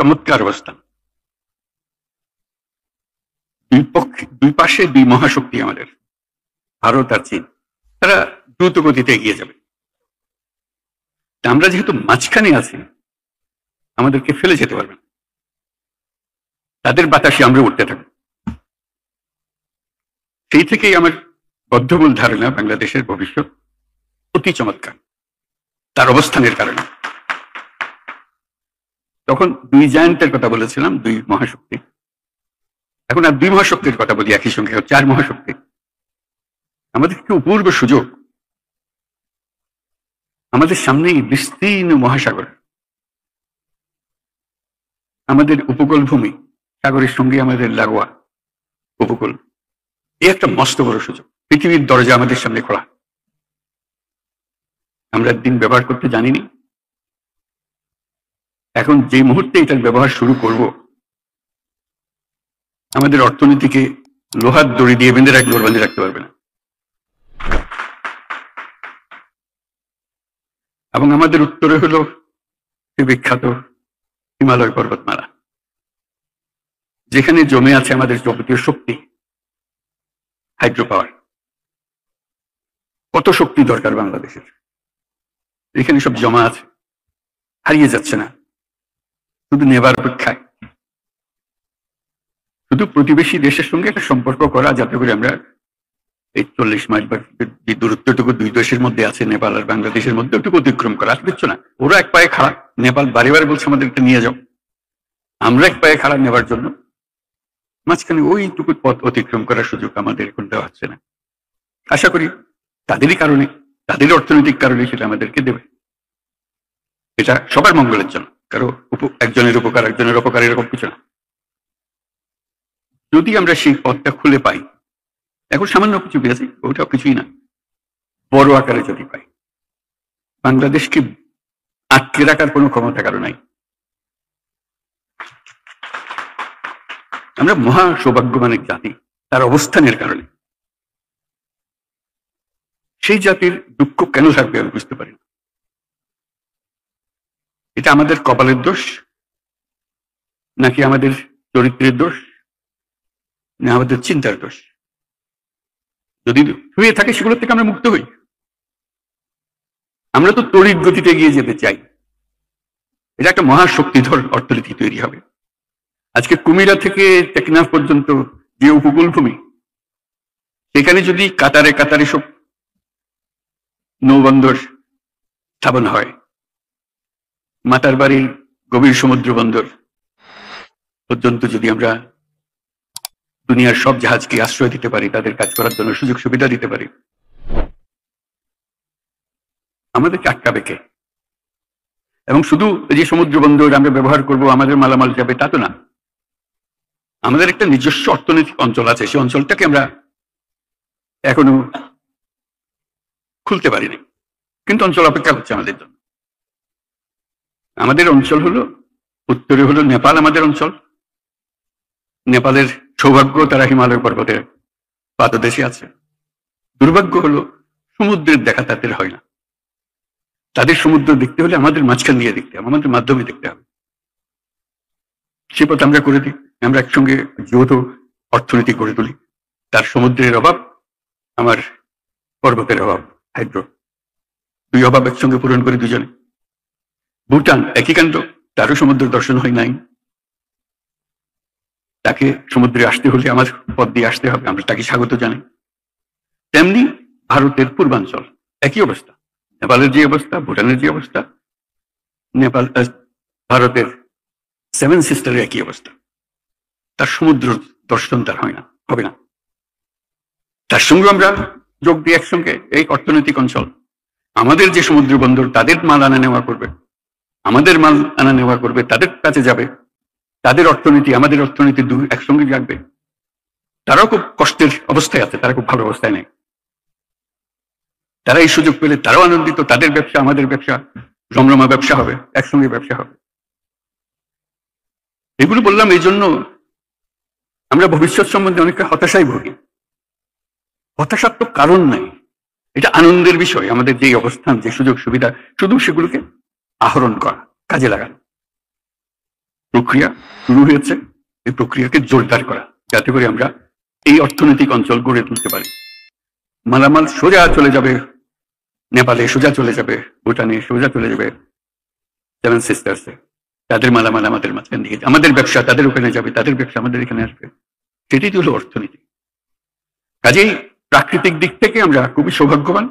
চমৎকার অবস্থান। দুই পাশে দুই মহাশক্তি আমাদের, ভারত আর চীন, তারা দ্রুত গতিতে এগিয়ে যাবে। আমরা যেহেতু মাঝখানে আছি, আমাদেরকে ফেলে যেতে পারবে না, তাদের বাতাসে আমরা উঠতে থাকবো। সেই থেকেই আমার বদ্ধমূল ধারণা বাংলাদেশের ভবিষ্যৎ অতি চমৎকার, তার অবস্থানের কারণে। তখন দুই জায়ান্টের কথা বলেছিলাম, দুই মহাশক্তি। এখন আর দুই মহাশক্তির কথা বলি একই সঙ্গে, চার মহাশক্তি। আমাদের কি অপূর্ব সুযোগ, আমাদের সামনে বিস্তীর্ণ মহাসাগর, আমাদের উপকূল ভূমি, সাগরের সঙ্গে আমাদের লাগোয়া উপকূল। এই একটা মস্ত বড় সুযোগ, পৃথিবীর দরজা আমাদের সামনে খোলা। আমরা দিন ব্যবহার করতে জানিনি, এখন যে মুহূর্তে এটার ব্যবহার শুরু করব, আমাদের অর্থনীতিকে লোহার দড়ি দিয়ে বেঁধে রাখতে পারবে না। এবং আমাদের উত্তরে হলো বিখ্যাত হিমালয় পর্বতমালা, যেখানে জমে আছে আমাদের যাবতীয় শক্তি, হাইড্রো পাওয়ার। কত শক্তি দরকার বাংলাদেশের, এখানে সব জমা আছে, হারিয়ে যাচ্ছে না, শুধু নেবার অপেক্ষায়। শুধু প্রতিবেশী দেশের সঙ্গে একটা সম্পর্ক করা, যাতে করে আমরা এই 40 মাইল বা যে দূরত্বটুকু দুই দেশের মধ্যে আছে, নেপাল আর বাংলাদেশের মধ্যে, ওটুকু অতিক্রম করা। আর কিচ্ছু না, ওরা এক পায়ে খাড়া, নেপাল বারে বারে বলছে আমাদেরকে নিয়ে যাও, আমরা এক পায়ে খাড়া নেবার জন্য মাঝখানে ওইটুকু পথ অতিক্রম করার সুযোগ আমাদের এখন দেওয়া হচ্ছে না। আশা করি তাদেরই কারণে, তাদের অর্থনৈতিক কারণে সেটা আমাদেরকে দেবে। এটা সবার মঙ্গলের জন্য, কারো একজনের উপকার একজনের অপকার এরকম কিছু না। যদি আমরা সেই পথটা খুলে পাই, এখন সামান্য কিছু পেয়েছি, ওটাও কিছুই না, বড় আকারে যদি পাই, বাংলাদেশকে আটকে রাখার কোনো ক্ষমতা কারো নাই। আমরা মহা সৌভাগ্যবান এক জাতি, তার অবস্থানের কারণে। সেই জাতির দুঃখ কেন থাকবে আমি বুঝতে পারি না। এটা আমাদের কপালের দোষ, নাকি আমাদের চরিত্রের দোষ, না আমাদের চিন্তার দোষ? যদি হয়ে থাকে সেগুলোর থেকে আমরা মুক্ত হই। আমরা তো তড়িৎ গতিতে এগিয়ে যেতে চাই, এটা একটা মহাশক্তিধর অর্থনীতি তৈরি হবে। আজকে কুমিরা থেকে টেকনাফ পর্যন্ত যে উপকূল ভূমি, সেখানে যদি কাতারে কাতারে সব নৌবন্দর স্থাপন হয়, মাতার বাড়ির গভীর সমুদ্র বন্দর পর্যন্ত যদি আমরা দুনিয়ার সব জাহাজকে আশ্রয় দিতে পারি, তাদের কাজ করার জন্য সুযোগ সুবিধা দিতে পারি, আমাদেরকে আটকাবে কে? এবং শুধু যে সমুদ্র বন্দর আমরা ব্যবহার করব, আমাদের মালামাল যাবে, তা তো না। আমাদের একটা নিজস্ব অর্থনৈতিক অঞ্চল আছে, সেই অঞ্চলটাকে আমরা এখনো খুলতে পারিনি, কিন্তু অঞ্চল অপেক্ষা করছে আমাদের জন্য। আমাদের অঞ্চল হলো, উত্তরে হলো নেপাল আমাদের অঞ্চল। নেপালের সৌভাগ্য, তারা হিমালয় পর্বতের পাদদেশে আছে। দুর্ভাগ্য হলো সমুদ্রের দেখা তাদের হয় না। তাদের সমুদ্র দেখতে হলে আমাদের মাঝখান দিয়ে দেখতে হবে, আমাদের মাধ্যমে দেখতে হবে। সে পথ আমরা করে দিই, আমরা একসঙ্গে যৌথ অর্থনীতি গড়ে তুলি। তার সমুদ্রের অভাব, আমার পর্বতের অভাব, হাইড্রো, দুই অভাব একসঙ্গে পূরণ করি দুজনে। ভুটান একই কাণ্ড, তারও সমুদ্র দর্শন হয় নাই, তাকে সমুদ্রে আসতে হলে আমার পথ দিয়ে আসতে হবে, আমরা তাকে স্বাগত জানাই। তেমনি ভারতের পূর্বাঞ্চল একই অবস্থা, নেপালের যে অবস্থা, ভুটানের যে অবস্থা, নেপাল ভারতের সেভেন সিস্টারের একই অবস্থা। তার সমুদ্র দর্শন তার হয় না, হবে না। তার সঙ্গে আমরা যোগ দিয়ে একসঙ্গে এই অর্থনৈতিক অঞ্চল, আমাদের যে সমুদ্র বন্দর, তাদের মাল আনা নেওয়া করবে, আমাদের মাল আনা নেওয়া করবে, তাদের কাছে যাবে, তাদের অর্থনীতি আমাদের অর্থনীতি একসঙ্গে যাবে। তারাও খুব কষ্টের অবস্থায় আছে, তারা খুব ভালো অবস্থায় নেই। তারা এই সুযোগ পেলে তারাও আনন্দিত, তাদের ব্যবসা আমাদের ব্যবসা, রমরমা ব্যবসা হবে, একসঙ্গে ব্যবসা হবে। এগুলো বললাম এই জন্য, আমরা ভবিষ্যৎ সম্বন্ধে অনেকটা হতাশায় ভুগি। হতাশার তো কারণ নাই, এটা আনন্দের বিষয়। আমাদের যে অবস্থান, যে সুযোগ সুবিধা, শুধু সেগুলোকে আহরণ করা, কাজে লাগানো। প্রক্রিয়া শুরু হয়েছে। এই প্রক্রিয়াকে জোরদার করা, যাতে করে আমরা এই অর্থনৈতিক অঞ্চল গড়ে তুলতে পারি। মালামাল সোজা চলে যাবে নেপালে, সোজা চলে যাবে ভুটানে, সোজা চলে যাবে সেভেন সিস্টার্সে। তাদের মালামাল আমাদের মাঝখান দিয়ে, আমাদের ব্যবসা তাদের ওখানে যাবে, তাদের ব্যবসা আমাদের এখানে আসবে। সেটাই তো হলো অর্থনীতি। কাজেই প্রাকৃতিক দিক থেকে আমরা খুবই সৌভাগ্যবান।